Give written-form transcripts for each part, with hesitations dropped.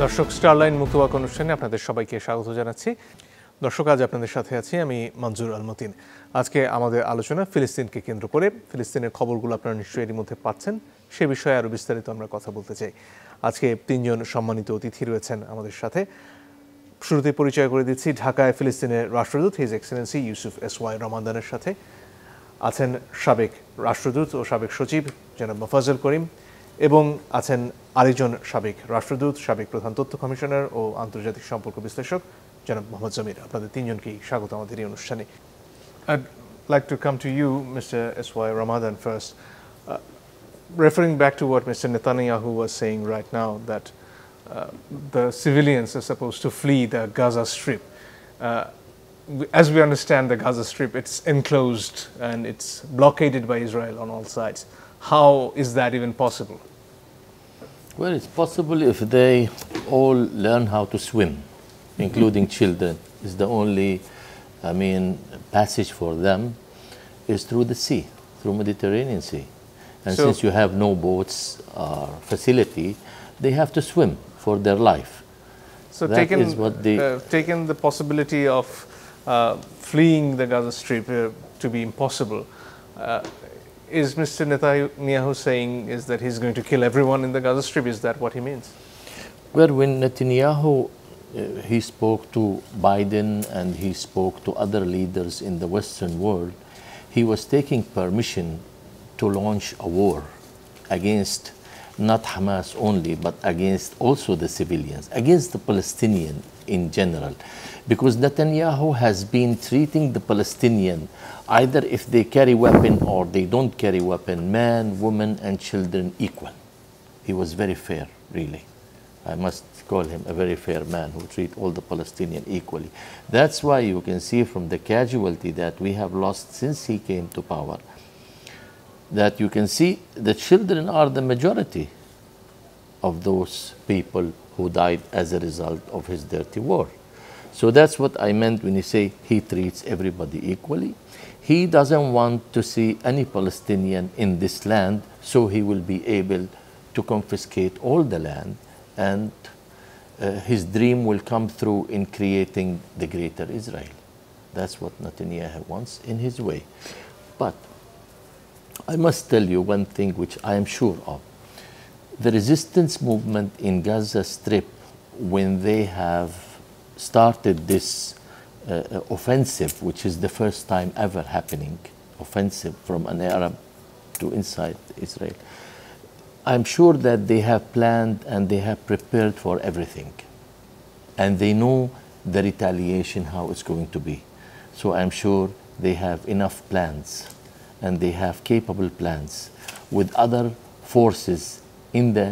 দর্শক স্টারলাইন মুক্তবাক অনুষ্ঠানে আপনাদের সবাইকে স্বাগত জানাচ্ছি। দর্শক, আজ আপনাদের সাথে আছি আমি মঞ্জুর আল মতিন। আজকে আমাদের আলোচনা ফিলিস্তিনকে কেন্দ্র করে। ফিলিস্তিনের খবরগুলো আপনারা নিশ্চয়ই এর মধ্যে পাচ্ছেন, সে বিষয়ে আরও বিস্তারিত আমরা কথা বলতে চাই। আজকে তিনজন সম্মানিত অতিথি রয়েছেন আমাদের সাথে। শুরুতে পরিচয় করে দিচ্ছি ঢাকায় ফিলিস্তিনের রাষ্ট্রদূত হিজ এক্সেলেন্সি ইউসুফ এস.ওয়াই রমাদানের সাথে। আছেন সাবেক রাষ্ট্রদূত ও সাবেক সচিব জনাব মোফাজ্জল করিম, এবং আছেন আরেকজন সাবেক রাষ্ট্রদূত, সাবেক প্রধান তথ্য কমিশনার ও আন্তর্জাতিক সম্পর্ক বিশ্লেষক জনাব মোহাম্মদ জমির। আপনাদের তিনজনকেই স্বাগত আমাদের এই অনুষ্ঠানে। I'd like to come to you, Mr. S.Y. Ramadan, first. Referring back to what Mr. Netanyahu was saying right now, that the civilians are supposed to flee the Gaza Strip. As we understand the Gaza Strip, it's enclosed and it's blockaded by Israel on all sides. How is that even possible? Well, it's possible if they all learn how to swim, including children. Is the only, passage for them is through the sea, through Mediterranean Sea. And since you have no boats or facility, they have to swim for their life. So taking the possibility of fleeing the Gaza Strip to be impossible, is Mr. Netanyahu saying is that he's going to kill everyone in the Gaza Strip? Is that what he means? Well, when Netanyahu he spoke to Biden and he spoke to other leaders in the Western world, he was taking permission to launch a war against not Hamas only, but against also the civilians, against the Palestinian in general. Because Netanyahu has been treating the Palestinian, either if they carry weapon or they don't carry weapon, man, woman and children equal. He was very fair, really. I must call him a very fair man who treat all the Palestinian equally. That's why you can see from the casualty that we have lost since he came to power, that you can see the children are the majority of those people who died as a result of his dirty war. So that's what I meant when you say he treats everybody equally. He doesn't want to see any Palestinian in this land, so he will be able to confiscate all the land, and his dream will come through in creating the greater Israel. That's what Netanyahu wants in his way. But I must tell you one thing which I am sure of. The resistance movement in Gaza Strip, when they have started this offensive, which is the first time ever happening, offensive from an Arab to inside Israel, I'm sure that they have planned and they have prepared for everything. And they know the retaliation, how it's going to be. So I'm sure they have enough plans and they have capable plans with other forces in the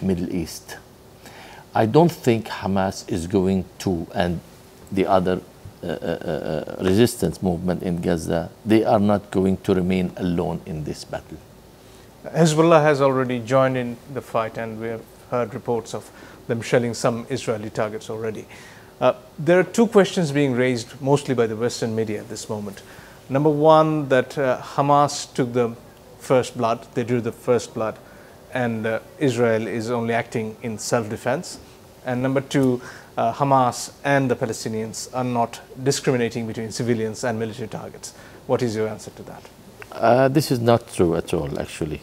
Middle East. I don't think Hamas is going to, and the other resistance movement in Gaza, they are not going to remain alone in this battle. Hezbollah has already joined in the fight, and we have heard reports of them shelling some Israeli targets already. There are two questions being raised mostly by the Western media at this moment. Number one, that Hamas took the first blood, they drew the first blood, and Israel is only acting in self-defense. And number two, Hamas and the Palestinians are not discriminating between civilians and military targets. What is your answer to that? This is not true at all, actually.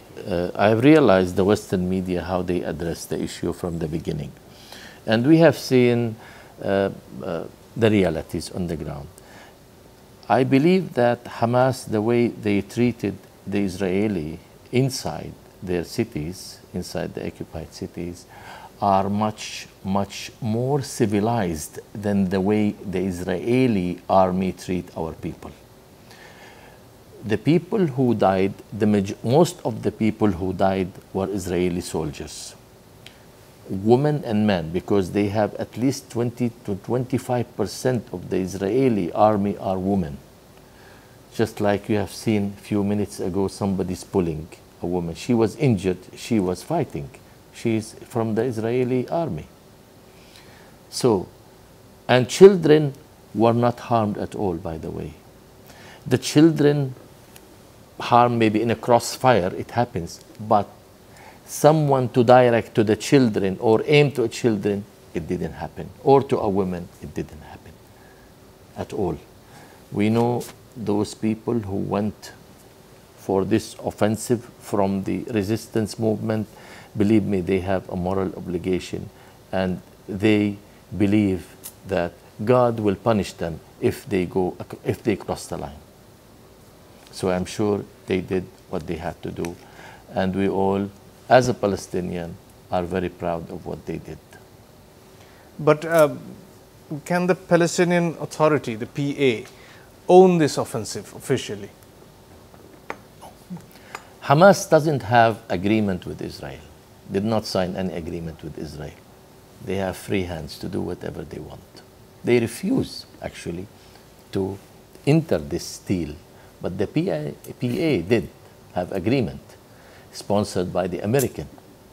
I have realized the Western media, how they address the issue from the beginning. And we have seen the realities on the ground. I believe that Hamas, the way they treated the Israeli inside their cities, inside the occupied cities, are much, much more civilized than the way the Israeli army treat our people. The people who died, most of the people who died were Israeli soldiers, women and men, because they have at least 20 to 25% of the Israeli army are women. Just like you have seen a few minutes ago, somebody's pulling a woman. She was injured, she was fighting. She's from the Israeli army. So, and children were not harmed at all, by the way. The children harm maybe in a crossfire, it happens, but someone to direct to the children or aim to children, it didn't happen, or to a woman, it didn't happen at all. We know those people who went for this offensive from the resistance movement. Believe me, they have a moral obligation, and they believe that God will punish them if they cross the line. So I'm sure they did what they had to do, and we all, as a Palestinian, are very proud of what they did. But can the Palestinian Authority, the PA, own this offensive officially? Hamas doesn't have agreement with Israel. Did not sign any agreement with Israel. They have free hands to do whatever they want. They refuse, actually, to enter this deal. But the PA did have agreement, sponsored by the American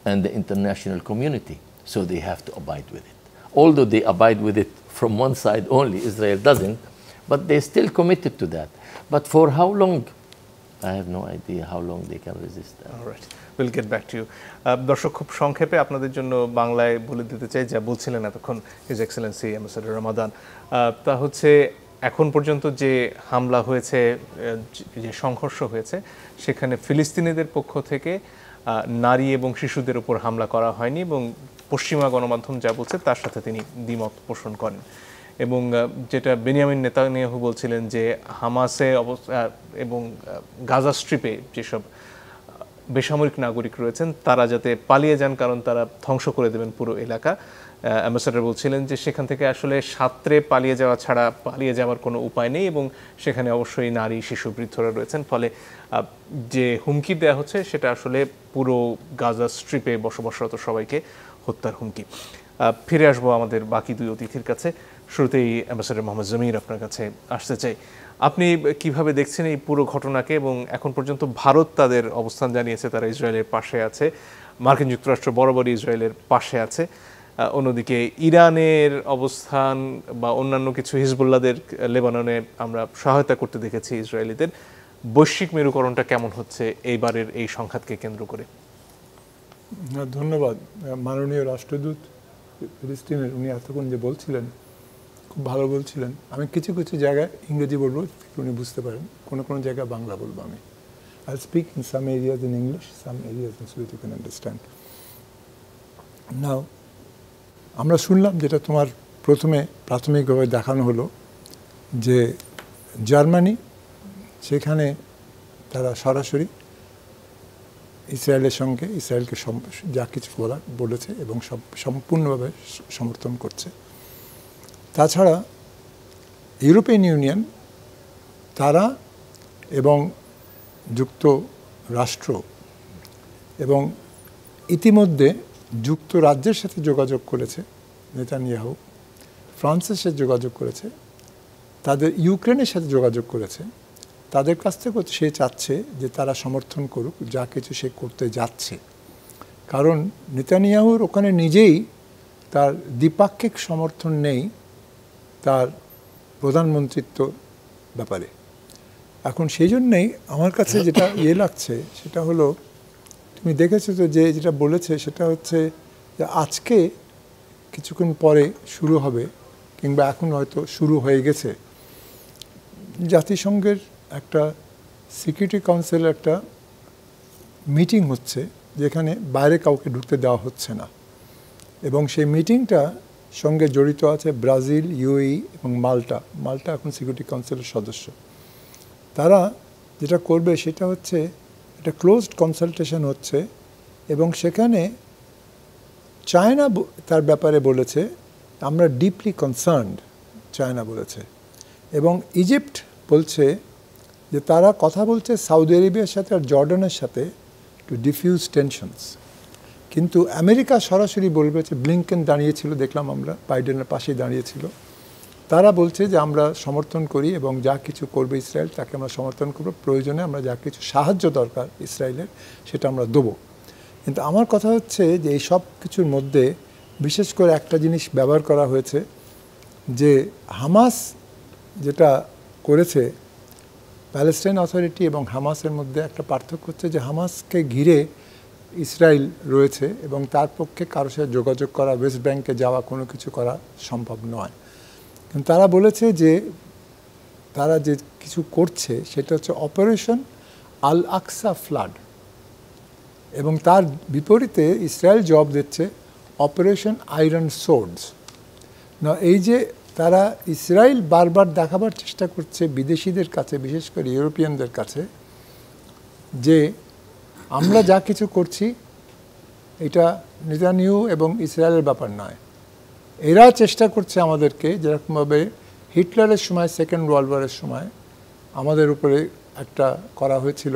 and the international community. So they have to abide with it. Although they abide with it from one side only, Israel doesn't, but they're still committed to that. But for how long? I have no idea how long they can resist that. All right. We'll get back to you. দর্শক, খুব সংক্ষেপে আপনাদের জন্য বাংলায় বলে দিতে চাই যা বলছিলেন এতক্ষণ হিজ এক্সেলেন্সি অ্যাম্বাসেডর রমাদান। তা হচ্ছে এখন পর্যন্ত যে হামলা হয়েছে, যে সংঘর্ষ হয়েছে, সেখানে ফিলিস্তিনিদের পক্ষ থেকে নারী এবং শিশুদের উপর হামলা করা হয়নি, এবং পশ্চিমা গণমাধ্যম যা বলছে তার সাথে তিনি দ্বিমত পোষণ করেন। এবং যেটা বেনিয়ামিন নেতানিয়াহু বলছিলেন যে হামাসে এবং গাজা স্ট্রিপে যেসব বেসামরিক নাগরিক রয়েছেন তারা যাতে পালিয়ে যান, কারণ তারা ধ্বংস করে দেবেন পুরো এলাকা। অ্যাম্বাসেডর বলছিলেন যে সেখান থেকে আসলে সাঁতরে পালিয়ে যাওয়া ছাড়া পালিয়ে যাওয়ার কোনো উপায় নেই, এবং সেখানে অবশ্যই নারী, শিশু, বৃদ্ধরা রয়েছেন। ফলে যে হুমকি দেওয়া হচ্ছে সেটা আসলে পুরো গাজা স্ট্রিপে বসবাসরত সবাইকে হত্যার হুমকি। ফিরে আসবো আমাদের বাকি দুই অতিথির কাছে। শুরুতেই অ্যাম্বাসেডর মোহাম্মদ জমির আপনার কাছে আসতে চাই। আপনি কিভাবে দেখছেন এই পুরো ঘটনাকে? এবং এখন পর্যন্ত ভারত তাদের অবস্থান জানিয়েছে, তারা ইসরায়েলের পাশে আছে। মার্কিন যুক্তরাষ্ট্র বরাবরই ইসরায়েলের পাশে আছে। অন্যদিকে ইরানের অবস্থান বা অন্যান্য কিছু হিজবুল্লাহদের লেবাননে আমরা সহায়তা করতে দেখেছি ইসরায়েলিদের। বৈশ্বিক মেরুকরণটা কেমন হচ্ছে এইবারের এই সংঘাতকে কেন্দ্র করে? ধন্যবাদ। মাননীয় রাষ্ট্রদূত ফিলিস্তিনের উনি এতক্ষণ যে বলছিলেন খুব ভালো বলছিলেন। আমি কিছু কিছু জায়গায় ইংরেজি বলবো, উনি বুঝতে পারেন, কোনো কোনো জায়গায় বাংলা বলবো আমি। I speak in some areas in English, some areas in so that you can understand. Now আমরা শুনলাম যেটা তোমার প্রথমে প্রাথমিকভাবে দেখানো হলো যে জার্মানি, সেখানে তারা সরাসরি ইসরায়েলের সঙ্গে ইসরায়েলকে যা কিছু বলেছে এবং সম্পূর্ণভাবে সমর্থন করছে। তাছাড়া ইউরোপিয়ান ইউনিয়ন, তারা এবং যুক্তরাষ্ট্র এবং ইতিমধ্যে যুক্তরাজ্যের সাথে যোগাযোগ করেছে নেতানিয়াহু, ফ্রান্সের সাথে যোগাযোগ করেছে, তাদের ইউক্রেনের সাথে যোগাযোগ করেছে। তাদের কাছ থেকে সে চাচ্ছে যে তারা সমর্থন করুক যা কিছু সে করতে যাচ্ছে, কারণ নেতানিয়াহুর ওখানে নিজেই তার দ্বিপাক্ষিক সমর্থন নেই তার প্রধানমন্ত্রিত্ব ব্যাপারে। এখন সেই জন্যেই আমার কাছে যেটা লাগছে সেটা হলো, তুমি দেখেছো তো যে যেটা বলেছে সেটা হচ্ছে যে আজকে কিছুক্ষণ পরে শুরু হবে, কিংবা এখন হয়তো শুরু হয়ে গেছে, জাতিসংঘের একটা সিকিউরিটি কাউন্সিল একটা মিটিং হচ্ছে যেখানে বাইরে কাউকে ঢুকতে দেওয়া হচ্ছে না, এবং সেই মিটিংটা সঙ্গে জড়িত আছে ব্রাজিল, ইউএই এবং মাল্টা এখন সিকিউরিটি কাউন্সিলের সদস্য। তারা যেটা করবে সেটা হচ্ছে একটা ক্লোজড কনসালটেশন হচ্ছে, এবং সেখানে চায়না তার ব্যাপারে বলেছে আমরা ডিপলি কনসার্নড, চায়না বলেছে, এবং ইজিপ্ট বলছে যে তারা কথা বলছে সৌদি আরবিয়ার সাথে আর জর্ডানের সাথে টু ডিফিউজ টেনশনস। কিন্তু আমেরিকা সরাসরি বলবে যে ব্লিংকেন দাঁড়িয়েছিল, দেখলাম আমরা, বাইডেনের পাশেই দাঁড়িয়েছিল, তারা বলছে যে আমরা সমর্থন করি এবং যা কিছু করবে ইসরায়েল তাকে আমরা সমর্থন করব, প্রয়োজনে আমরা যা কিছু সাহায্য দরকার ইসরায়েলের সেটা আমরা দেবো। কিন্তু আমার কথা হচ্ছে যে এই সব কিছুর মধ্যে বিশেষ করে একটা জিনিস ব্যবহার করা হয়েছে, যে হামাস যেটা করেছে, প্যালেস্টাইন অথরিটি এবং হামাসের মধ্যে একটা পার্থক্য হচ্ছে যে হামাসকে ঘিরে ইসরায়েল রয়েছে এবং তার পক্ষে কারোর সাথে যোগাযোগ করা, ওয়েস্ট ব্যাংকে যাওয়া, কোনো কিছু করা সম্ভব নয়। কিন্তু তারা বলেছে যে তারা যে কিছু করছে সেটা হচ্ছে অপারেশন আল আকসা ফ্লাড, এবং তার বিপরীতে ইসরায়েল জবাব দিচ্ছে অপারেশন আয়রন সোর্ডস। না, এই যে তারা ইসরায়েল বারবার দেখাবার চেষ্টা করছে বিদেশিদের কাছে, বিশেষ করে ইউরোপিয়ানদের কাছে, যে আমরা যা কিছু করছি এটা নেতানিয়াহু এবং ইসরায়েলের ব্যাপার নয়। এরা চেষ্টা করছে আমাদেরকে, যেরকমভাবে হিটলারের সময়, সেকেন্ড ওয়ার্ল্ড ওয়ারের সময় আমাদের উপরে একটা করা হয়েছিল,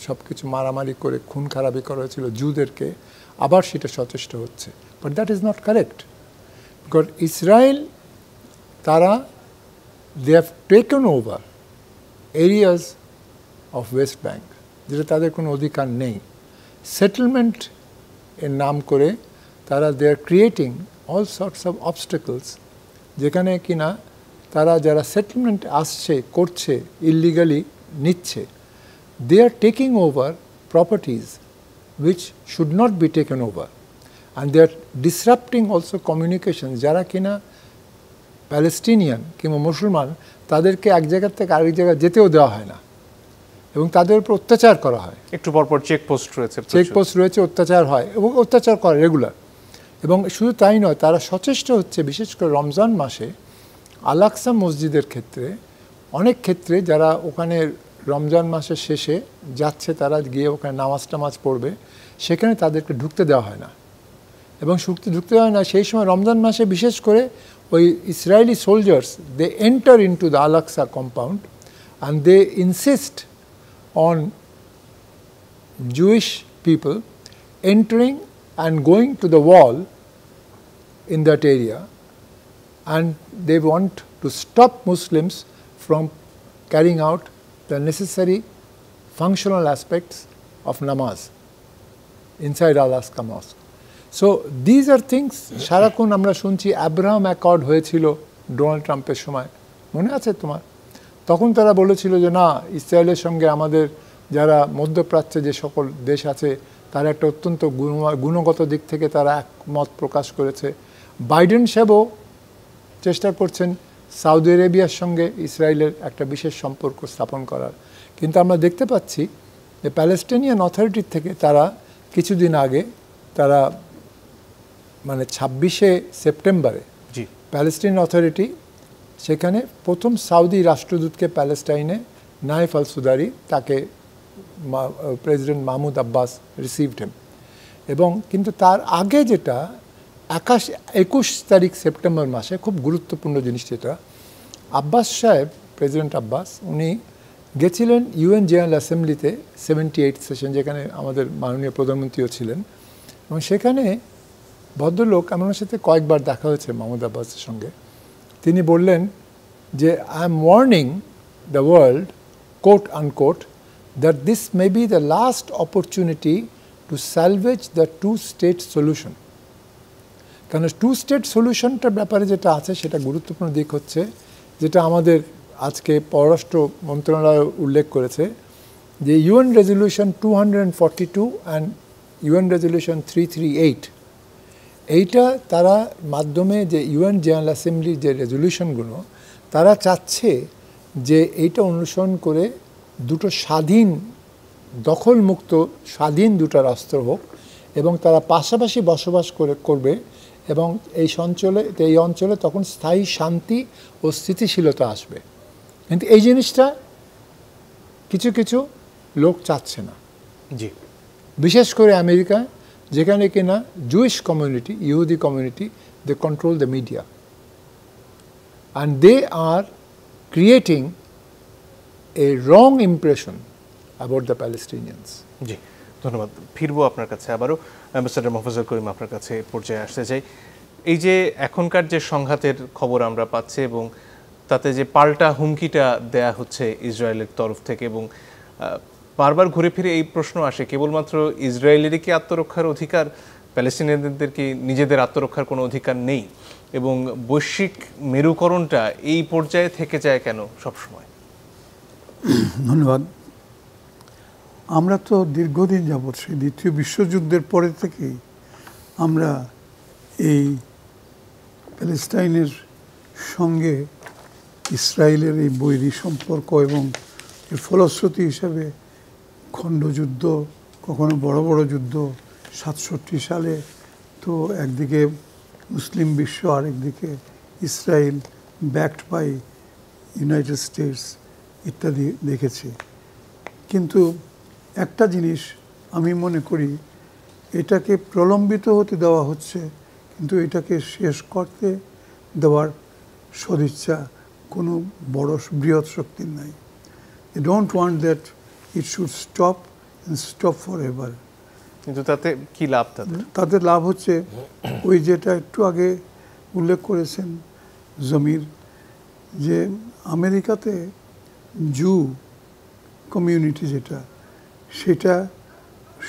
সব কিছু মারামারি করে খুন খারাপি করা হয়েছিল জুদেরকে, আবার সেটা সচেষ্ট হচ্ছে। But that is not correct, because Israel তারা they have taken over areas of West Bank, যেটা তাদের কোনো অধিকার নেই। সেটেলমেন্ট এর নাম করে তারা they are creating all sorts of obstacles, যেখানে কিনা তারা যারা সেটেলমেন্ট আসছে, করছে, ইললিগালি নিচ্ছে, they are taking over properties which should not be taken over, and they are disrupting also communications. যারা কিনা প্যালেস্টিনিয়ান কিংবা মুসলমান, তাদেরকে এক জায়গা থেকে আরেক জায়গায় যেতেও দেওয়া হয় না এবং তাদের উপর অত্যাচার করা হয়। একটু পরপর চেকপোস্ট রয়েছে, চেকপোস্ট রয়েছে, অত্যাচার হয় এবং অত্যাচার করে রেগুলার। এবং শুধু তাই নয়, তারা সচেষ্ট হচ্ছে বিশেষ করে রমজান মাসে আল আকসা মসজিদের ক্ষেত্রে, অনেক ক্ষেত্রে যারা ওখানে রমজান মাসের শেষে যাচ্ছে, তারা গিয়ে ওখানে নামাজ টামাজ পড়বে, সেখানে তাদেরকে ঢুকতে দেওয়া হয় না। এবং ঢুকতে দেওয়া হয় না সেই সময় রমজান মাসে, বিশেষ করে ওই Israeli soldiers, they enter into the Al Aqsa compound and they insist on Jewish people entering and going to the wall in that area, and they want to stop Muslims from carrying out the necessary functional aspects of namaz inside Al-Aqsa Mosque. So these are things, সারাক্ষণ আমরা শুনছি Abraham accord হয়েছিল Donald ট্রাম্পের সময়, মনে আছে তোমার? তখন তারা বলেছিল যে না, ইসরায়েলের সঙ্গে আমাদের যারা মধ্যপ্রাচ্যে যে সকল দেশ আছে তারা একটা অত্যন্ত গুণগত দিক থেকে তারা একমত প্রকাশ করেছে। বাইডেন সাহেবও চেষ্টা করছেন সৌদি আরবিয়ার সঙ্গে ইসরায়েলের একটা বিশেষ সম্পর্ক স্থাপন করার। কিন্তু আমরা দেখতে পাচ্ছি যে প্যালেস্টিনিয়ান অথরিটির থেকে তারা কিছুদিন আগে, তারা মানে 26শে সেপ্টেম্বরে প্যালেস্টিন অথরিটি সেখানে প্রথম সাউদি রাষ্ট্রদূতকে প্যালেস্টাইনে নাইফ আল সুদারি, তাকে প্রেসিডেন্ট মাহমুদ আব্বাস রিসিভড হিম। এবং কিন্তু তার আগে যেটা 21 তারিখ সেপ্টেম্বর মাসে, খুব গুরুত্বপূর্ণ জিনিস যেটা, আব্বাস সাহেব, প্রেসিডেন্ট আব্বাস, উনি গেছিলেন ইউএন জেনারেল অ্যাসেম্বলিতে 78 সেশন, যেখানে আমাদের মাননীয় প্রধানমন্ত্রীও ছিলেন। এবং সেখানে ভদ্রলোক, আমার সাথে কয়েকবার দেখা হয়েছে মাহমুদ আব্বাসের সঙ্গে, তিনি বললেন যে I am warning the world, coat unquote, that this may be the last opportunity to salvage the two-state solution. কারণ টু-স্টেট সলিউশনটার ব্যাপারে যেটা আছে সেটা গুরুত্বপূর্ণ দিক হচ্ছে, যেটা আমাদের আজকে পররাষ্ট্র মন্ত্রণালয় উল্লেখ করেছে, যে UN resolution 242 and UN resolution 338, এইটা তারা মাধ্যমে যে ইউএন জেনারেল অ্যাসেম্বলির যে রেজলিউশনগুলো, তারা চাচ্ছে যে এইটা অনুসরণ করে দুটো স্বাধীন, দখলমুক্ত স্বাধীন দুটো রাষ্ট্র হোক এবং তারা পাশাপাশি বসবাস করবে এবং এই অঞ্চলে তখন স্থায়ী শান্তি ও স্থিতিশীলতা আসবে। কিন্তু এই জিনিসটা কিছু কিছু লোক চাচ্ছে না, জি, বিশেষ করে আমেরিকা, যেখানে কিনা জুইশ কমিউনিটি, ইহুদি community, they control the media and they are creating a wrong impression about the Palestinians. জি, ধন্যবাদ। ফিরবো আপনার কাছে আবারও। অ্যাম্বাসেডর মোফাজ্জল করিম, আপনার কাছে পর্যায়ে আসতে চাই। এই যে এখনকার যে সংঘাতের খবর আমরা পাচ্ছি এবং তাতে যে পাল্টা হুমকিটা দেয়া হচ্ছে ইসরায়েলের তরফ থেকে, এবং বারবার ঘুরে ফিরে এই প্রশ্ন আসে, কেবলমাত্র ইসরায়েলেরই কি আত্মরক্ষার অধিকার, প্যালেস্টিনিয়ানদের কি নিজেদের আত্মরক্ষার কোনো অধিকার নেই? এবং বৈশ্বিক মেরুকরণটা এই পর্যায়ে থেকে যায় কেন সবসময়? ধন্যবাদ। আমরা তো দীর্ঘদিন যাবৎ সেই দ্বিতীয় বিশ্বযুদ্ধের পরে থেকেই আমরা এই প্যালেস্টাইনের সঙ্গে ইসরায়েলের এই বৈরী সম্পর্ক এবং এর ফলশ্রুতি হিসাবে খণ্ডযুদ্ধ, কখনো বড় বড় যুদ্ধ, 67 সালে তো একদিকে মুসলিম বিশ্ব, আরেকদিকে Israel backed by United States ইত্যাদি দেখেছি। কিন্তু একটা জিনিস আমি মনে করি, এটাকে প্রলম্বিত হতে দেওয়া হচ্ছে, কিন্তু এটাকে শেষ করতে দেওয়ার সদিচ্ছা কোনো বড় বৃহৎ শক্তির নাই। They don't want that it should stop and stop forever. কিন্তু তাতে কি লাভ? তাদের লাভ হচ্ছে ওই যেটা একটু আগে উল্লেখ করেছেন জমির, যে আমেরিকাতে জু কমিউনিটি যেটা, সেটা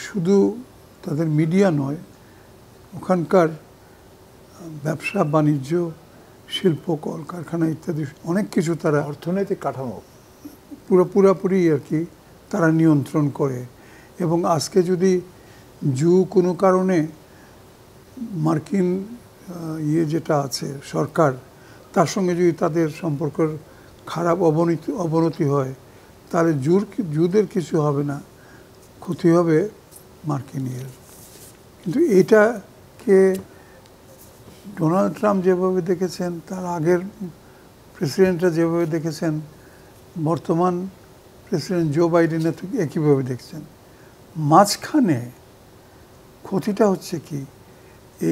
শুধু তাদের মিডিয়া নয়, ওখানকার ব্যবসা বাণিজ্য, শিল্প, কলকারখানা ইত্যাদি অনেক কিছু তারা অর্থনৈতিক কাঠামো পুরোপুরি আর কি তারা নিয়ন্ত্রণ করে। এবং আজকে যদি জু কোনো কারণে মার্কিন যেটা আছে সরকার, তার সঙ্গে যদি তাদের সম্পর্কের খারাপ অবনতি হয়, তাহলে জুদের কিছু হবে না, ক্ষতি হবে মার্কিনের। কিন্তু এটাকে ডোনাল্ড ট্রাম্প যেভাবে দেখেছেন, তার আগের প্রেসিডেন্টরা যেভাবে দেখেছেন, বর্তমান প্রেসিডেন্ট জো বাইডেনের ঠিক একইভাবে দেখছেন। মাঝখানে ক্ষতিটা হচ্ছে কি,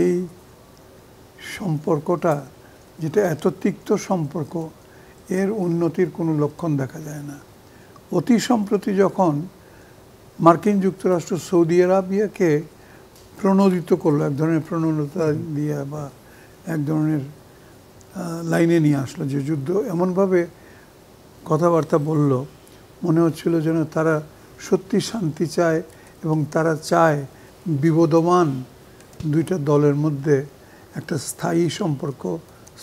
এই সম্পর্কটা যেটা এত তিক্ত সম্পর্ক, এর উন্নতির কোনো লক্ষণ দেখা যায় না। অতি সম্প্রতি যখন মার্কিন যুক্তরাষ্ট্র সৌদি আরবিয়াকে প্রণোদিত করলো, এক ধরনের প্রণোদনা দিয়ে বা এক ধরনের লাইনে নিয়ে আসলো, যে যুদ্ধ এমনভাবে কথাবার্তা বলল, মনে হচ্ছিল যেন তারা সত্যি শান্তি চায় এবং তারা চায় বিবদমান দুইটা দলের মধ্যে একটা স্থায়ী সম্পর্ক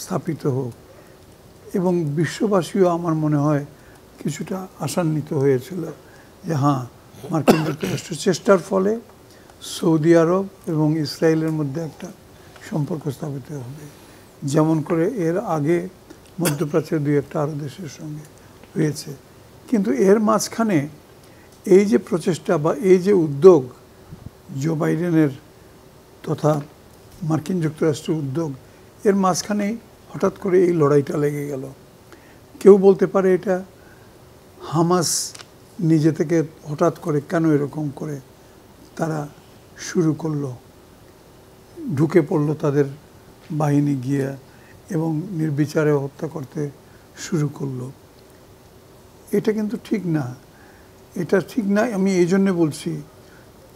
স্থাপিত হোক। এবং বিশ্ববাসীও আমার মনে হয় কিছুটা আশান্বিত হয়েছিল যে হ্যাঁ, মার্কিন যুক্তরাষ্ট্রের চেষ্টার ফলে সৌদি আরব এবং ইসরায়েলের মধ্যে একটা সম্পর্ক স্থাপিত হবে, যেমন করে এর আগে মধ্যপ্রাচ্যের দুই একটা আরব দেশের সঙ্গে হয়েছে। কিন্তু এর মাঝখানে এই যে প্রচেষ্টা বা এই যে উদ্যোগ, জো বাইডেনের তথা মার্কিন যুক্তরাষ্ট্রের উদ্যোগ, এর মাঝখানেই হঠাৎ করে এই লড়াইটা লেগে গেল। কেউ বলতে পারে এটা হামাস নিজে থেকে হঠাৎ করে কেন এরকম করে তারা শুরু করলো, ঢুকে পড়লো তাদের বাহিনী গিয়ে এবং নির্বিচারে হত্যা করতে শুরু করলো। এটা কিন্তু ঠিক না, এটা ঠিক না। আমি এই জন্যে বলছি,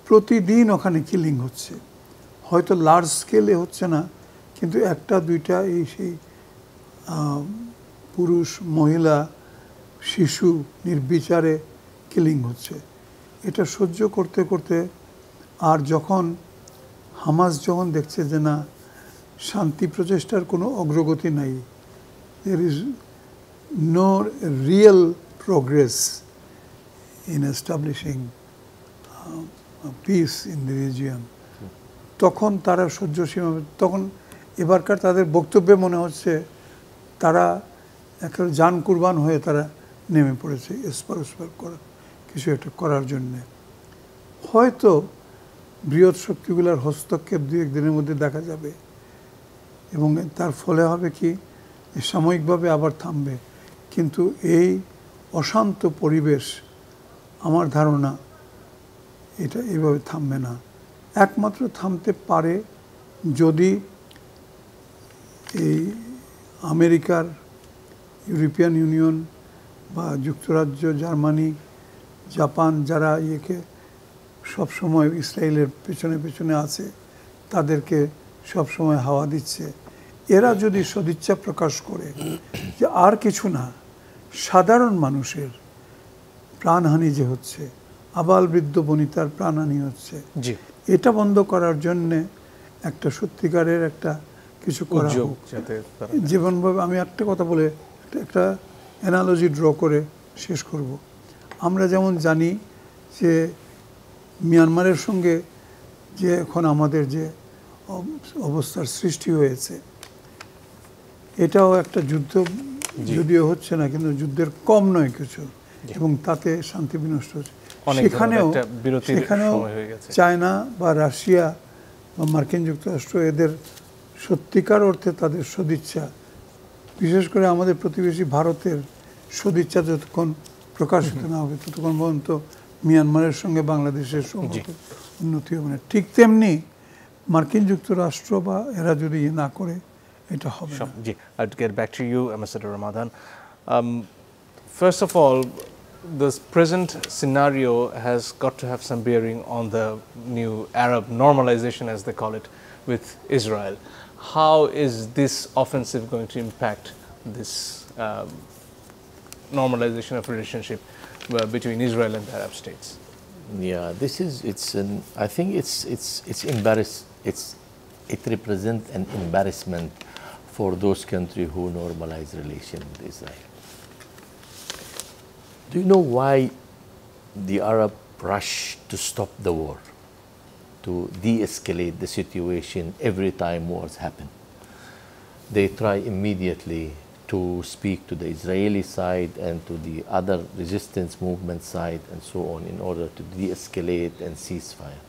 প্রতিদিন ওখানে কিলিং হচ্ছে, হয়তো লার্জ স্কেলে হচ্ছে না, কিন্তু একটা দুইটা এই সেই পুরুষ, মহিলা, শিশু নির্বিচারে কিলিং হচ্ছে। এটা সহ্য করতে করতে আর যখন হামাস যখন দেখছে যে না, শান্তি প্রচেষ্টার কোনো অগ্রগতি নাই, there is no real progress in establishing peace in the region, তখন তারা সহ্য সীমা, তখন এবারকার তাদের বক্তব্যে মনে হচ্ছে তারা একটা জান কুরবান হয়ে তারা নেমে পড়েছে এসপার ওসপার করা কিছু একটা করার জন্যে। হয়তো বৃহৎ শক্তিগুলোর হস্তক্ষেপ দু একদিনের মধ্যে দেখা যাবে এবং তার ফলে হবে কি, সাময়িকভাবে আবার থামবে। কিন্তু এই অশান্ত পরিবেশ, আমার ধারণা এটা এইভাবে থামবে না। একমাত্র থামতে পারে যদি এই আমেরিকার, ইউরোপিয়ান ইউনিয়ন বা যুক্তরাজ্য, জার্মানি, জাপান, যারা ইয়েকে সবসময় ইসরায়েলের পেছনে পেছনে আছে, তাদেরকে সবসময় হাওয়া দিচ্ছে, এরা যদি সদিচ্ছা প্রকাশ করে যে আর কিছু না, সাধারণ মানুষের প্রাণহানি যে হচ্ছে, আবাল বৃদ্ধ বনিতার প্রাণহানি হচ্ছে, এটা বন্ধ করার জন্যে একটা সত্যিকারের একটা কিছু করা হোক। যেমনভাবে আমি একটা কথা বলে একটা অ্যানালজি ড্র করে শেষ করব। আমরা যেমন জানি যে মিয়ানমারের সঙ্গে যে এখন আমাদের যে অবস্থার সৃষ্টি হয়েছে, এটাও একটা যুদ্ধ, যদিও হচ্ছে না কিন্তু যুদ্ধের কম নয় কিছু, এবং তাতে শান্তি বিনষ্ট হচ্ছে। সেখানেও চায়না বা রাশিয়া বা মার্কিন যুক্তরাষ্ট্র এদের সত্যিকার অর্থে তাদের সদিচ্ছা, বিশেষ করে আমাদের প্রতিবেশী ভারতের সদিচ্ছা যতক্ষণ প্রকাশিত না হবে ততক্ষণ পর্যন্ত মিয়ানমারের সঙ্গে বাংলাদেশের সম্পর্ক উন্নতি হবে না। ঠিক তেমনি মার্কিন যুক্তরাষ্ট্র বা এরা যদি না করে এটা হবে না। জি, I'd get back to you, Ambassador Ramadan. First of all, this present scenario has got to have some bearing on the new Arab normalization, as they call it, with Israel. How is this offensive going to impact this normalization of relationship between Israel and the Arab states? Yeah, this is, I think it's it represents an embarrassment for those countries who normalize relation with Israel. Do you know why the Arab rush to stop the war, to de-escalate the situation every time wars happen? They try immediately to speak to the Israeli side and to the other resistance movement side and so on in order to de-escalate and ceasefire.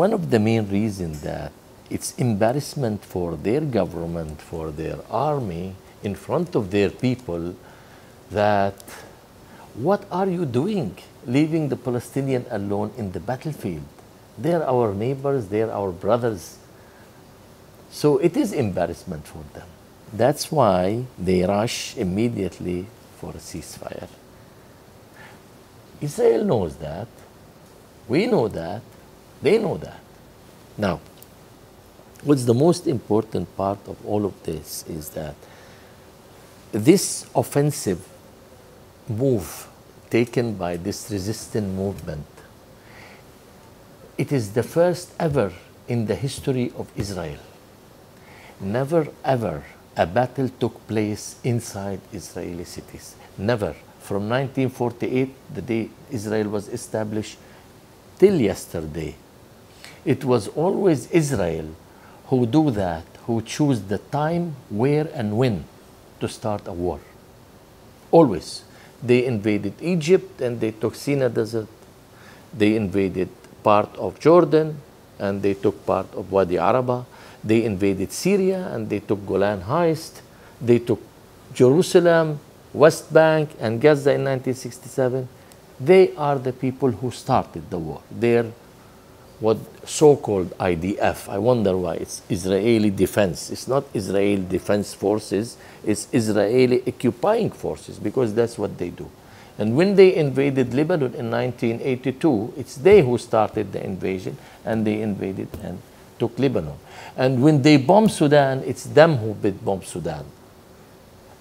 One of the main reasons that it's embarrassment for their government, for their army, in front of their people, that what are you doing leaving the Palestinian alone in the battlefield? They're our neighbors, they're our brothers. So it is embarrassment for them. That's why they rush immediately for a ceasefire. Israel knows that, we know that, they know that. Now, what's the most important part of all of this is that this offensive move taken by this resistance movement, it is the first ever in the history of Israel. Never ever a battle took place inside Israeli cities. Never. From 1948, the day Israel was established, till yesterday. It was always Israel who do that, who choose the time, where and when to start a war. Always. They invaded Egypt and they took Sinai Desert. They invaded part of Jordan and they took part of Wadi Araba. They invaded Syria and they took Golan Heights. They took Jerusalem, West Bank and Gaza in 1967. They are the people who started the war. They're what so-called IDF. I wonder why. It's Israeli defense. It's not Israeli defense forces. It's Israeli occupying forces because that's what they do. And when they invaded Lebanon in 1982, it's they who started the invasion and they invaded and took Lebanon. And when they bombed Sudan, it's them who bombed Sudan.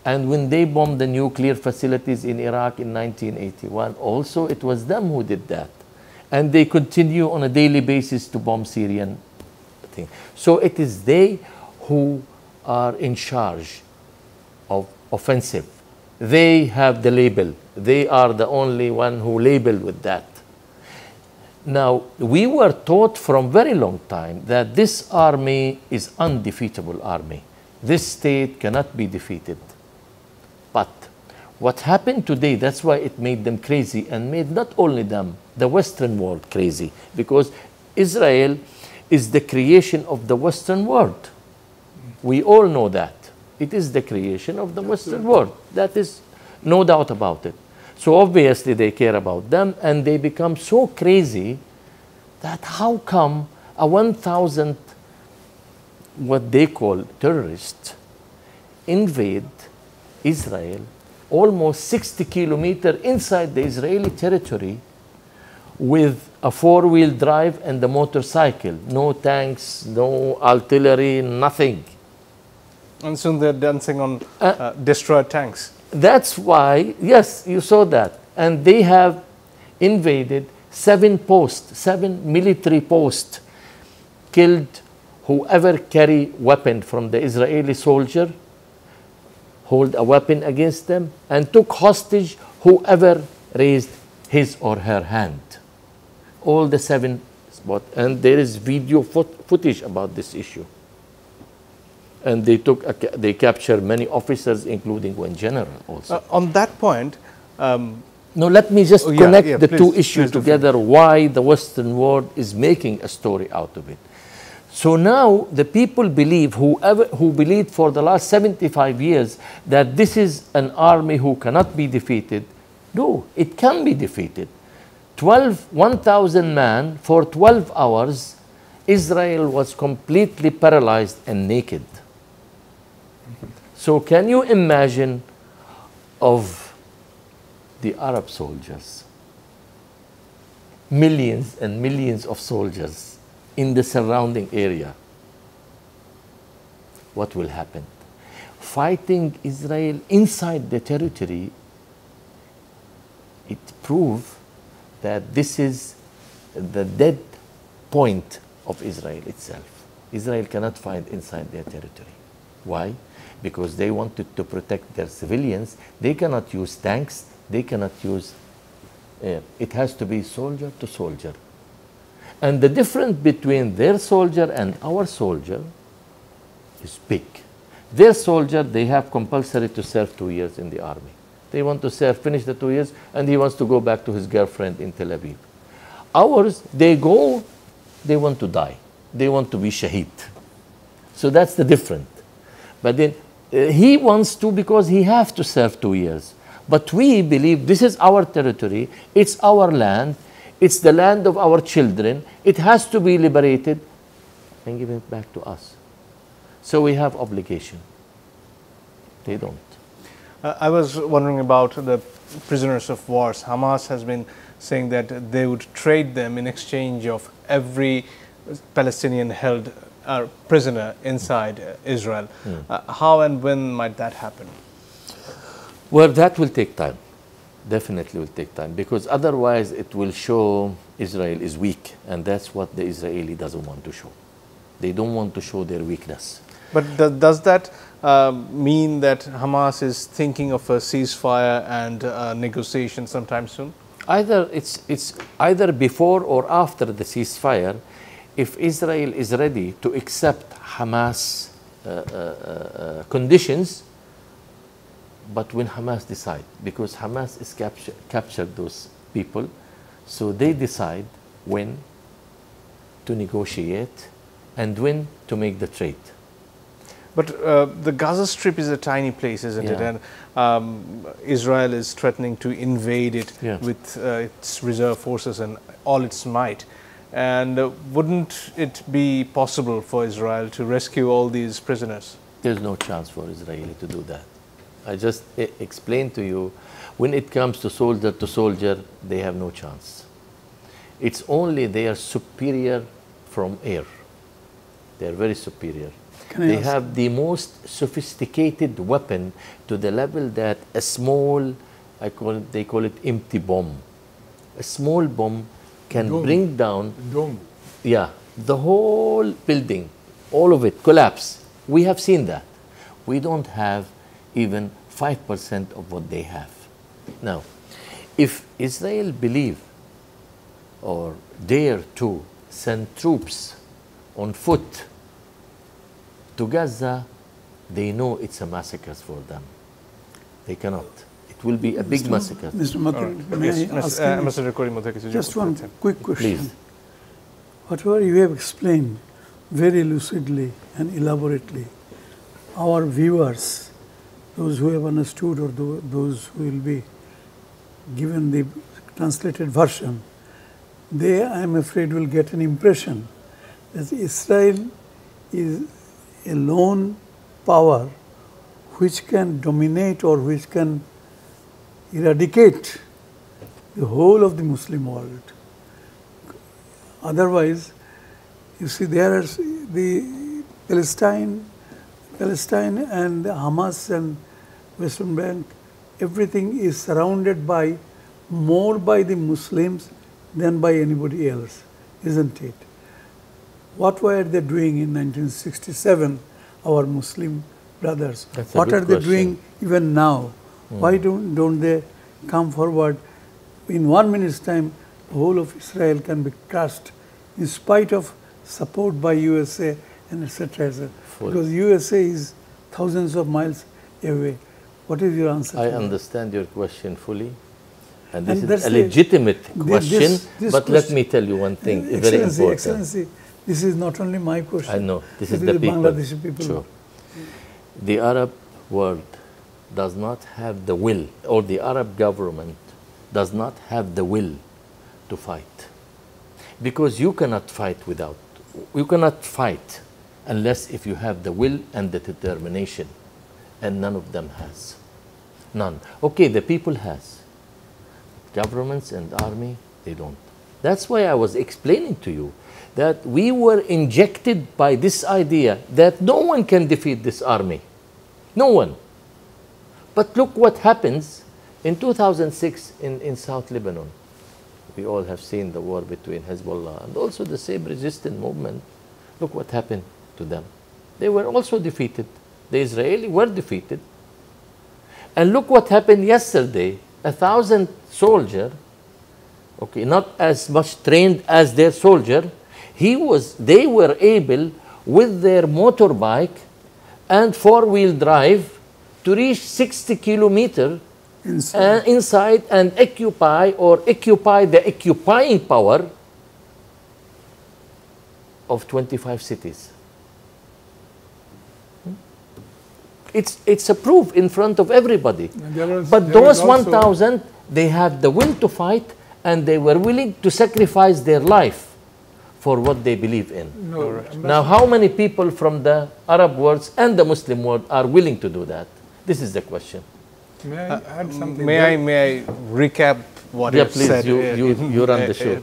And when they bombed the nuclear facilities in Iraq in 1981, also it was them who did that. And they continue on a daily basis to bomb Syrian thing. So it is they who are in charge of offensive. They have the label. They are the only one who label with that. Now, we were taught from very long time that this army is undefeatable army. This state cannot be defeated. But what happened today, that's why it made them crazy and made not only them, the Western world crazy. Because Israel is the creation of the Western world. We all know that. It is the creation of the Western world. That is no doubt about it. So obviously they care about them and they become so crazy that how come a 1,000 what they call terrorists invade Israel almost 60 kilometers inside the Israeli territory with a four-wheel drive and a motorcycle. No tanks, no artillery, nothing. And soon they're dancing on destroyed tanks. That's why, yes, you saw that. And they have invaded 7 posts, 7 military posts, killed whoever carry weapon from the Israeli soldier, hold a weapon against them, and took hostage whoever raised his or her hand. All the 7 spots, and there is video footage about this issue. And they captured many officers, including one general also. On that point, no, let me just connect the please, two issues together, why the Western world is making a story out of it. So now the people believe, who believed for the last 75 years that this is an army who cannot be defeated, no, it can be defeated. 1,000 men for 12 hours, Israel was completely paralyzed and naked. So can you imagine of the Arab soldiers, millions and millions of soldiers in the surrounding area? What will happen? Fighting Israel inside the territory, it proves that this is the dead point of Israel itself. Israel cannot fight inside their territory. Why? Because they wanted to protect their civilians. They cannot use tanks. They cannot use air. It has to be soldier to soldier. And the difference between their soldier and our soldier is big. Their soldier, they have compulsory to serve 2 years in the army. They want to serve, finish the 2 years, and he wants to go back to his girlfriend in Tel Aviv. Ours, they go, they want to die. They want to be shaheed. So that's the difference. But then he wants to because he has to serve 2 years. But we believe this is our territory, it's our land, it's the land of our children, it has to be liberated and given back to us. So we have obligation. They don't. I was wondering about the prisoners of wars. Hamas has been saying that they would trade them in exchange of every Palestinian held prisoner inside Israel. How and when might that happen? Well, that will take time. Definitely will take time, because otherwise it will show Israel is weak, and that's what the Israeli doesn't want to show. They don't want to show their weakness. But does that mean that Hamas is thinking of a ceasefire and negotiation sometime soon? Either it's either before or after the ceasefire, if Israel is ready to accept Hamas conditions. But when Hamas decide, because Hamas is captured those people, so they decide when to negotiate and when to make the trade. But the Gaza Strip is a tiny place, isn't it? And Israel is threatening to invade it with its reserve forces and all its might. And wouldn't it be possible for Israel to rescue all these prisoners? There's no chance for Israel to do that. I just explained to you, when it comes to soldier, they have no chance. It's only they are superior from air. They are very superior. They have the most sophisticated weapon to the level that a small, they call it empty bomb. A small bomb can bring down the whole building, all of it collapse. We have seen that. We don't have even 5% of what they have. Now, if Israel believe or dare to send troops on foot to Gaza, they know it's a massacre for them. They cannot. It will be a big massacre. Mr. Makin, may I ask you just one quick question. Please. Whatever you have explained very lucidly and elaborately, our viewers, those who have understood or those who will be given the translated version, they, I am afraid, will get an impression that Israel is a lone power which can dominate or which can eradicate the whole of the Muslim world. Otherwise, you see, there are the Palestine and Hamas and Western Bank, everything is surrounded by more by the Muslims than by anybody else, isn't it? What were they doing in 1967, our Muslim brothers? What are they doing even now? Why don't they come forward in 1 minute's time, the whole of Israel can be crushed in spite of support by USA and etc. Because USA is thousands of miles away. What is your answer? I understand your question fully. And this is a legitimate question, but let me tell you one thing, very important. Excellency, this is not only my question. I know, this is the people. Bangladeshi people. Sure. The Arab world does not have the will, or the Arab government does not have the will to fight. Because you cannot fight unless if you have the will and the determination, and none of them has. None. Okay, the people has. Governments and army, they don't. That's why I was explaining to you that we were injected by this idea that no one can defeat this army. No one. But look what happens in 2006 in South Lebanon. We all have seen the war between Hezbollah and also the same resistance movement. Look what happened to them. They were also defeated. The Israelis were defeated. And look what happened yesterday. 1,000 soldiers, okay, not as much trained as their soldier, they were able with their motorbike and four-wheel drive to reach 60 kilometers inside and occupy the occupying power of 25 cities. It's a proof in front of everybody. But those 1,000, they had the will to fight, and they were willing to sacrifice their life for what they believe in. Now, how many people from the Arab world and the Muslim world are willing to do that? This is the question. May I add something? May I recap what you said? You run the show.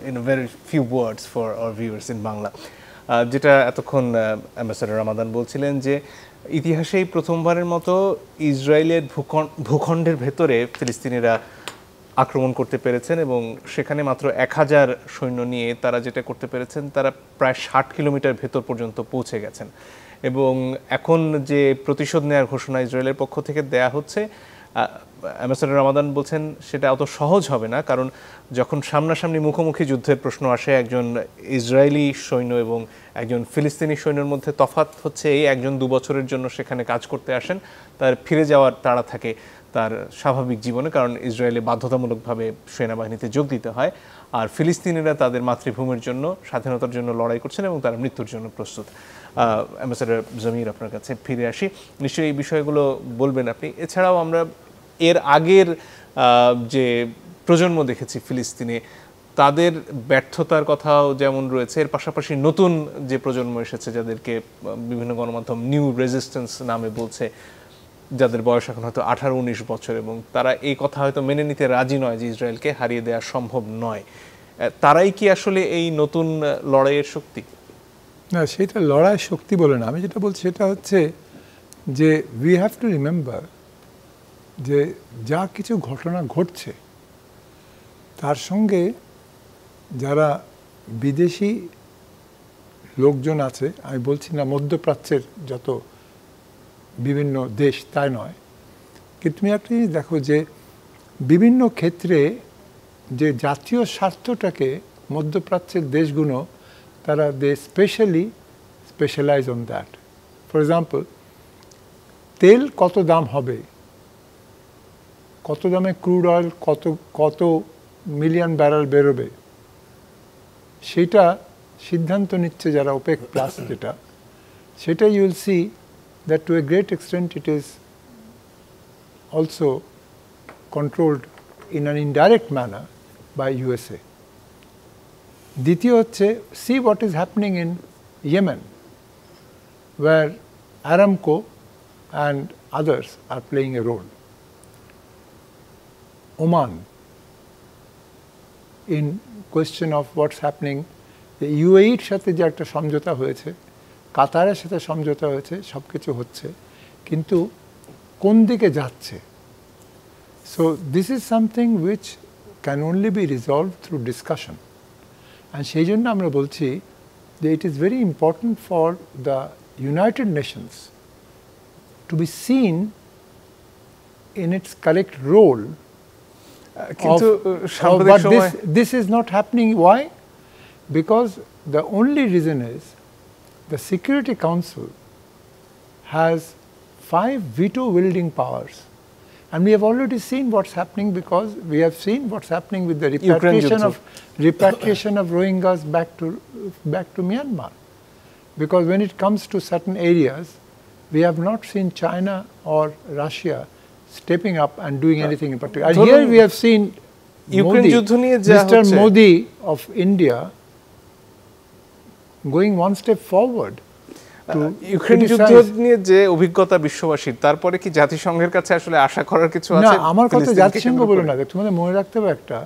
In a very few words for our viewers in Bangla. যেটা এতক্ষণ ambassador রমাদান বলছিলেন যে ইতিহাসেই প্রথমবারের মতো ইসরায়েলের ভূখণ্ডের ভেতরে ফিলিস্তিনিরা আক্রমণ করতে পেরেছেন এবং সেখানে মাত্র 1000 সৈন্য নিয়ে তারা যেটা করতে পেরেছেন তারা প্রায় 60 কিলোমিটার ভেতর পর্যন্ত পৌঁছে গেছেন এবং এখন যে প্রতিশোধ নেওয়ার ঘোষণা ইসরায়েলের পক্ষ থেকে দেয়া হচ্ছে অ্যাম্বাসেডর রমাদান বলছেন সেটা অত সহজ হবে না কারণ যখন সামনাসামনি মুখোমুখি যুদ্ধের প্রশ্ন আসে একজন ইসরায়েলি সৈন্য এবং একজন ফিলিস্তিনি সৈন্যের মধ্যে তফাৎ হচ্ছে এই একজন 2 বছরের জন্য সেখানে কাজ করতে আসেন তার ফিরে যাওয়ার তাড়া থাকে তার স্বাভাবিক জীবনে কারণ ইসরায়েলে বাধ্যতামূলকভাবে সেনাবাহিনীতে যোগ দিতে হয় আর ফিলিস্তিনিরা তাদের মাতৃভূমির জন্য স্বাধীনতার জন্য লড়াই করছেন এবং তারা মৃত্যুর জন্য প্রস্তুত অ্যাম্বাসেডর জমির আপনার কাছে ফিরে আসি নিশ্চয়ই এই বিষয়গুলো বলবেন আপনি এছাড়াও আমরা এর আগের যে প্রজন্ম দেখেছি ফিলিস্তিনে তাদের ব্যর্থতার কথাও যেমন রয়েছে এর পাশাপাশি নতুন যে প্রজন্ম এসেছে যাদেরকে বিভিন্ন গণমাধ্যম নিউ রেজিস্ট্যান্স নামে বলছে যাদের বয়স এখন হয়তো 18-19 বছর এবং তারা এই কথা হয়তো মেনে নিতে রাজি নয় যে ইসরায়েলকে হারিয়ে দেওয়া সম্ভব নয় তারাই কি আসলে এই নতুন লড়াইয়ের শক্তি না সেটা লড়াইয়ের শক্তি বলে না আমি যেটা বলছি সেটা হচ্ছে যে উই হ্যাভ টু রিমেম্বার যে যা কিছু ঘটনা ঘটছে তার সঙ্গে যারা বিদেশি লোকজন আছে আমি বলছি না মধ্যপ্রাচ্যের যত বিভিন্ন দেশ তাই নয় কিন্তু তুমি একটা জিনিস দেখো যে বিভিন্ন ক্ষেত্রে যে জাতীয় স্বার্থটাকে মধ্যপ্রাচ্যের দেশগুলো তারা they specialise on that for example তেল কত দাম হবে কত দামে ক্রুড অয়েল কত মিলিয়ন ব্যারেল বেরোবে সেটা সিদ্ধান্ত নিচ্ছে যারা ওপেক প্লাস যেটা সেটা you will see that to a great extent it is also controlled in an indirect manner by USA. দ্বিতীয় হচ্ছে see what is happening in Yemen where Aramco and others are playing a role. Oman in question of what's happening the UAE-র সাথে যে একটা সমঝোতা হয়েছে কাতারের সাথে সমঝোতা হয়েছে সব কিছু হচ্ছে কিন্তু কোন দিকে যাচ্ছে so this is something which can only be resolve through discussion and সেই জন্য আমরা বলছি যে it is very important for the United Nations to be seen in its correct role কিন্তু সাম্প্রতিক but সময় this is not happening. Why? Because the only reason is the Security Council has 5 veto wielding powers, and we have already seen what's happening, because we have seen what's happening with the repatriation of Rohingyas back to Myanmar. Because when it comes to certain areas, we have not seen China or Russia stepping up and doing anything in particular. And here we have seen Mr. Modi of India going one step forward. Ukraine যুদ্ধ নিয়ে যে অভিজ্ঞতা বিশ্ববাসীর, তারপরে কি জাতিসংঘের কাছে আসলে আশা করার কিছু আছে? না, আমার কথা জাতিসংঘ বলে না, তোমাদের মনে রাখতে হবে একটা,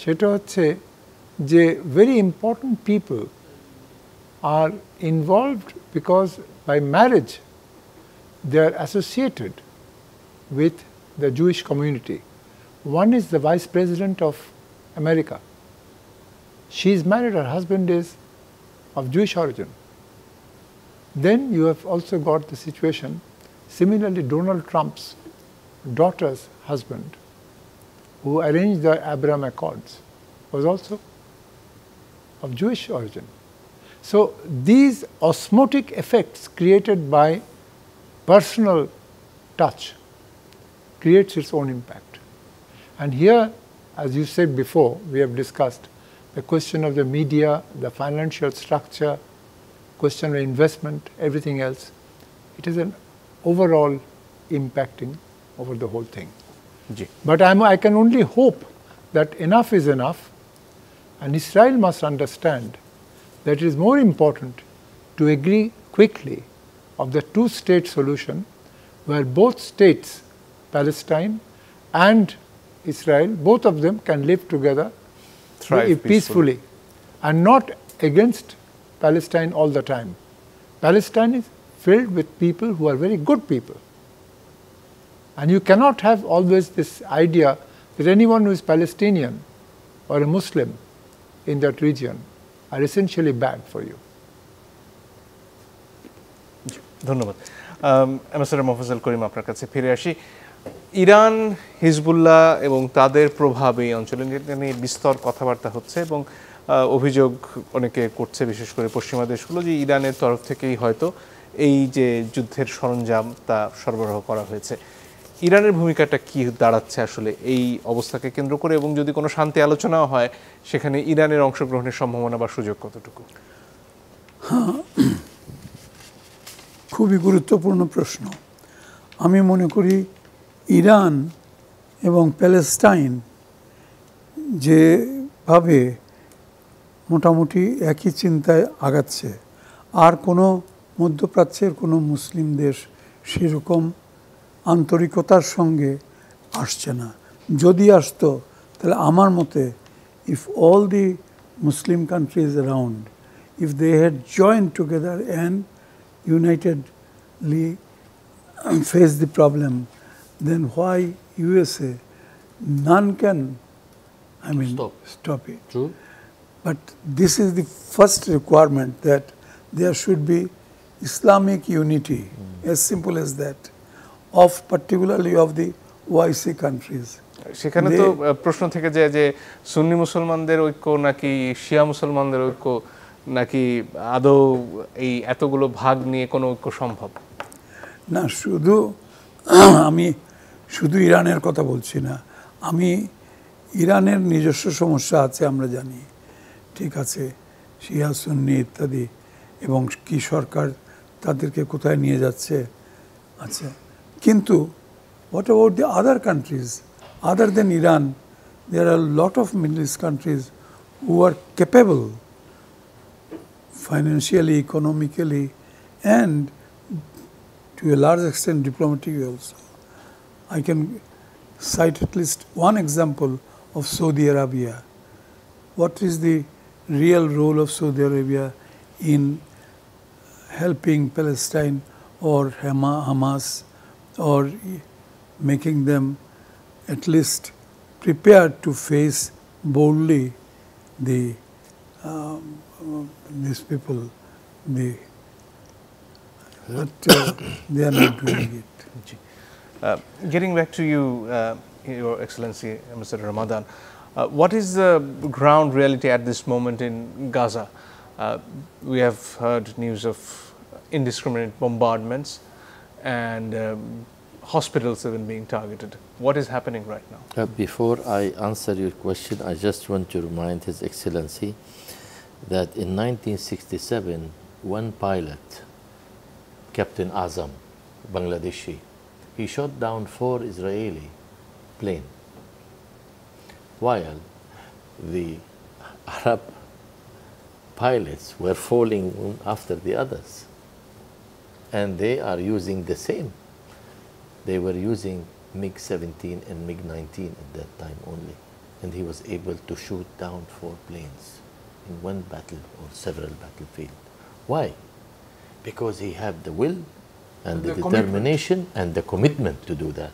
সেটা হচ্ছে যে very important people are involved because by marriage they are associated with the Jewish community. One is the Vice President of America. She is married, her husband is of Jewish origin. Then you have also got the situation, similarly Donald Trump's daughter's husband, who arranged the Abraham Accords, was also of Jewish origin. So these osmotic effects created by personal touch creates its own impact. And here, as you said before, we have discussed the question of the media, the financial structure, question of investment, everything else. It is an overall impacting over the whole thing. But I can only hope that enough is enough, and Israel must understand that it is more important to agree quickly of the two-state solution, where both states, Palestine and Israel, both of them can live together peacefully, and not against Palestine all the time. Palestine is filled with people who are very good people. And you cannot have always this idea that anyone who is Palestinian or a Muslim in that region are essentially bad for you. ধন্যবাদ। Ambassador Mofazzal করিম, আপনার কাছে ফিরে আসি। Iran, Hezbollah এবং তাদের প্রভাব এই অঞ্চলে নিয়ে বিস্তর কথাবার্তা হচ্ছে, এবং অভিযোগ অনেকে করছে, বিশেষ করে পশ্চিমা দেশগুলো, যে ইরানের তরফ থেকেই হয়তো এই যে যুদ্ধের সরঞ্জাম তা সরবরাহ করা হয়েছে। ইরানের ভূমিকাটা কি দাঁড়াচ্ছে আসলে এই অবস্থাকে কেন্দ্র করে, এবং যদি কোনো শান্তি আলোচনাও হয় সেখানে ইরানের অংশগ্রহণের সম্ভাবনা বা সুযোগ কতটুকু? খুবই গুরুত্বপূর্ণ প্রশ্ন। আমি মনে করি ইরান এবং প্যালেস্টাইন যেভাবে মোটামুটি একই চিন্তায় আগাচ্ছে, আর কোনো মধ্যপ্রাচ্যের কোনো মুসলিম দেশ সেরকম আন্তরিকতার সঙ্গে আসছে না। যদি আসতো তাহলে আমার মতে, if all the Muslim countries around, if they had joined together and unitedly face the problem, then why USA? None can, stop it. True. But this is the first requirement, that there should be Islamic unity, as simple as that, of particularly of the OIC countries. সেখানে তো প্রশ্ন থেকে যায় যে সুন্নি মুসলমানদের ঐক্য নাকি শিয়া মুসলমানদের ঐক্য, নাকি আদৌ এই এতগুলো ভাগ নিয়ে কোনো ঐক্য সম্ভব? না, আমি শুধু ইরানের কথা বলছি না, আমি ইরানের নিজস্ব সমস্যা আছে, আমরা জানি, ঠিক আছে, শিয়া সুন্নি ইত্যাদি, এবং কি সরকার তাদেরকে কোথায় নিয়ে যাচ্ছে আছে। কিন্তু what about the other countries other than Iran? There are a lot of Middle East countries who are capable financially, economically, and to a large extent diplomatically also. I can cite at least one example of Saudi Arabia. What is the real role of Saudi Arabia in helping Palestine or Hamas, or making them at least prepared to face boldly these people, but they are not doing it. Getting back to you, Your Excellency, Mr. Ramadan, what is the ground reality at this moment in Gaza? We have heard news of indiscriminate bombardments and hospitals even being targeted. What is happening right now? Before I answer your question, I just want to remind His Excellency that in 1967, one pilot, Captain Azam, Bangladeshi, he shot down 4 Israeli planes, while the Arab pilots were falling one after the others. And they are using the same. They were using MiG-17 and MiG-19 at that time only. And he was able to shoot down 4 planes in one battle or several battlefields. Why? Because he had the will and the determination and the commitment to do that.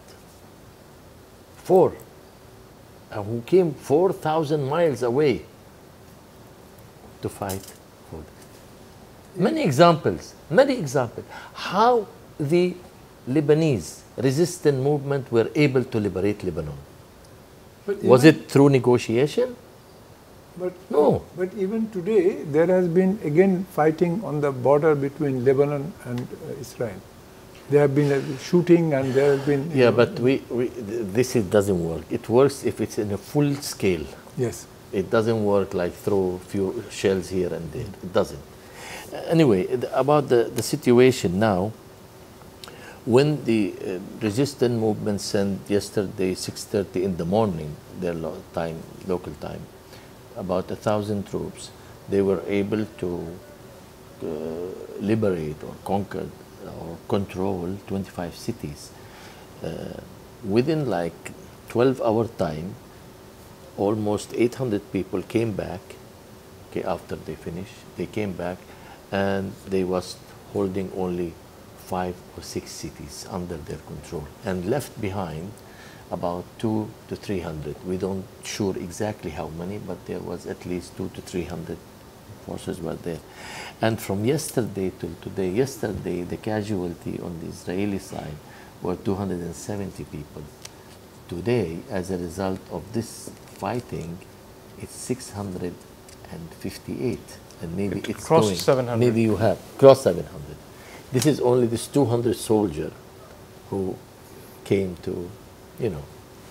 4, who came 4,000 miles away to fight for this. Many examples, how the Lebanese resistance movement were able to liberate Lebanon. Was it through negotiation? No. But even today, there has been again fighting on the border between Lebanon and Israel. There have been shooting and there have been... Yeah, but this doesn't work. It works if it's in a full scale. Yes. It doesn't work like throw a few shells here and there. It doesn't. Anyway, about the situation now, when the resistance movement sent yesterday 6:30 in the morning, their local time, about 1,000 troops, they were able to liberate or conquer or control 25 cities. Within like 12-hour time, almost 800 people came back. Okay, after they finished, they came back, and they was holding only 5 or 6 cities under their control, and left behind about 200 to 300. We don't sure exactly how many, but there was at least 200 to 300 forces were there. And from yesterday till today, yesterday the casualty on the Israeli side were 270 people. Today, as a result of this fighting, it's 658, and maybe it's crossed 700. Maybe you have crossed 700. This is only this 200 soldier who came to,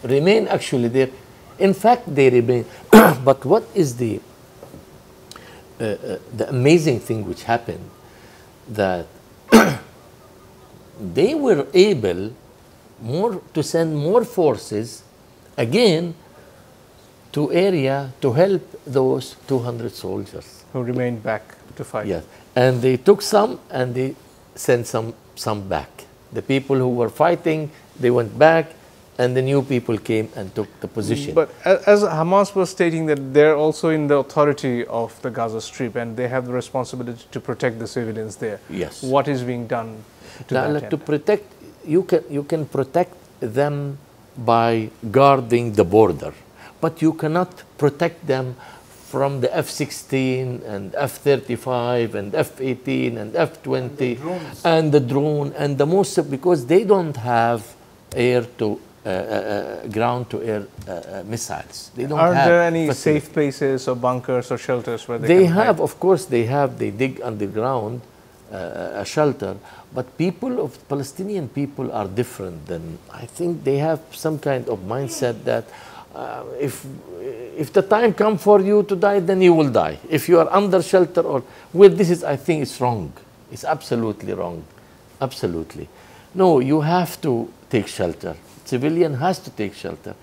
remain actually there. In fact, they remain. But what is the amazing thing which happened, that they were able to send more forces again to area to help those 200 soldiers who remained back to fight. Yes, and they took some and they sent some back. The people who were fighting, they went back, and the new people came and took the position. But as Hamas was stating that they're also in the authority of the Gaza Strip and they have the responsibility to protect the civilians there. Yes. What is being done to that end? To protect, you can protect them by guarding the border, but you cannot protect them from the F-16 and F-35 and F-18 and F-20 and the drone and the most, because they don't have ground-to-air missiles. They don't Are have there any facility. safe places or bunkers or shelters where They can have, hide? of course, they dig underground a shelter, but Palestinian people are different than, I think they have some kind of mindset that if the time comes for you to die, then you will die. If you are under shelter or, I think it's wrong. It's absolutely wrong. Absolutely. No, you have to take shelter. Civilian has to take shelter.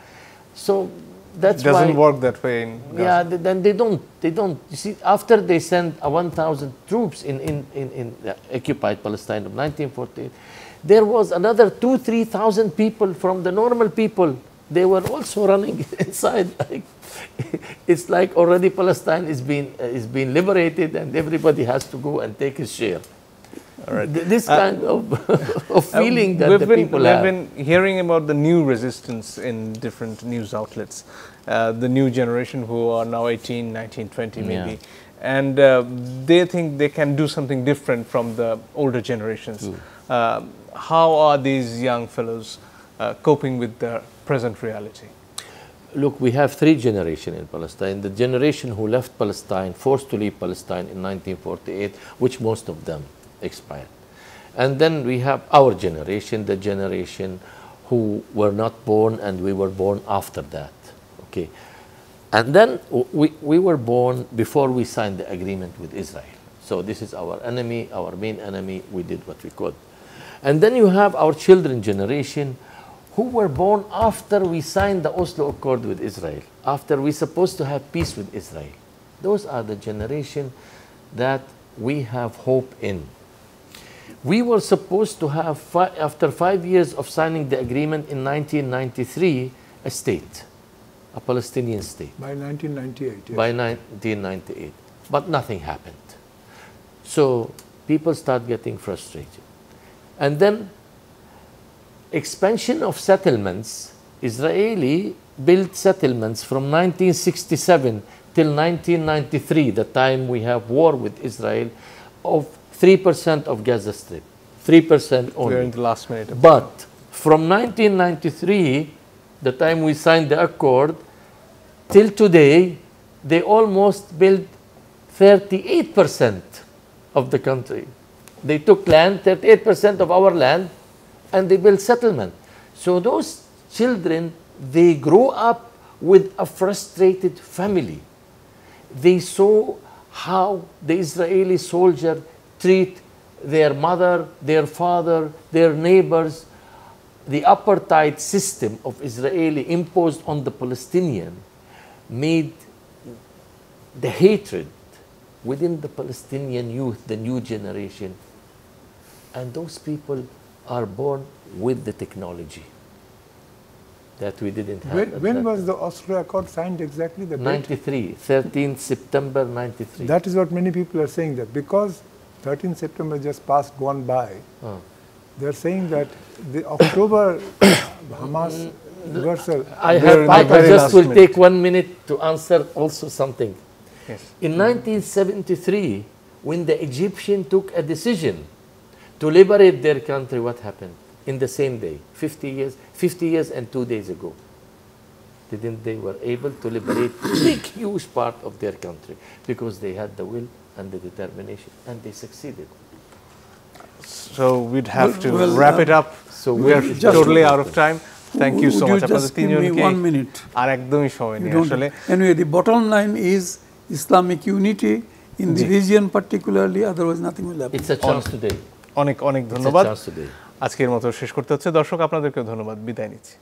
So that's why... It doesn't work that way in Gaza. Yeah, then they don't. You see, after they sent 1,000 troops in the occupied Palestine of 1948, there was another 2,000–3,000 people from the normal people. They were also running inside. It's like already Palestine is being liberated, and everybody has to go and take his share. All right. This kind of feeling that the people have. We've been hearing about the new resistance in different news outlets, the new generation who are now 18, 19, 20 maybe. And they think they can do something different from the older generations. How are these young fellows coping with the present reality? Look, we have three generations in Palestine. The generation who left Palestine, forced to leave Palestine in 1948, which most of them expired. And then we have our generation, the generation who were not born and we were born after that. Okay. And then we were born before we signed the agreement with Israel. So this is our enemy, our main enemy. We did what we could. And then you have our children generation who were born after we signed the Oslo Accord with Israel, after we supposed to have peace with Israel. Those are the generation that we have hope in. We were supposed to have, after 5 years of signing the agreement in 1993, a state, a Palestinian state. By 1998. Yes. By 1998. But nothing happened. So people start getting frustrated. And then expansion of settlements, Israeli built settlements from 1967 till 1993, the time we have war with Israel, of 3% of Gaza Strip, 3% only. We're in the last minute. But from 1993, the time we signed the accord, till today, they almost built 38% of the country. They took land, 38% of our land, and they built settlement. So those children, they grow up with a frustrated family. They saw how the Israeli soldier treat their mother, their father, their neighbors. The apartheid system of Israeli imposed on the Palestinian made the hatred within the Palestinian youth, the new generation. And those people are born with the technology that we didn't have. When was the Oslo Accord signed exactly? The date? 93, 13th September 93. That is what many people are saying, that because 13th September just passed, gone by, they're saying that the October Hamas reversal. I just will take 1 minute to answer also something. Yes. In 1973, when the Egyptian took a decision to liberate their country, what happened? In the same day, 50 years and 2 days ago. They were able to liberate a big, huge part of their country because they had the will and the determination, and they succeeded. So we'd have to wrap it up. So we're totally out of time. Thank you so much. Just give me 1 minute. আর একদমই সময় নেই আসলে। Anyway, the bottom line is Islamic unity in the region particularly, otherwise nothing will happen. It's a chance today. অনেক অনেক ধন্যবাদ। It's a chance today. আজকের মতো শেষ করতে হচ্ছে। দর্শক আপনাদেরকে ধন্যবাদ, বিদায় নিচ্ছি।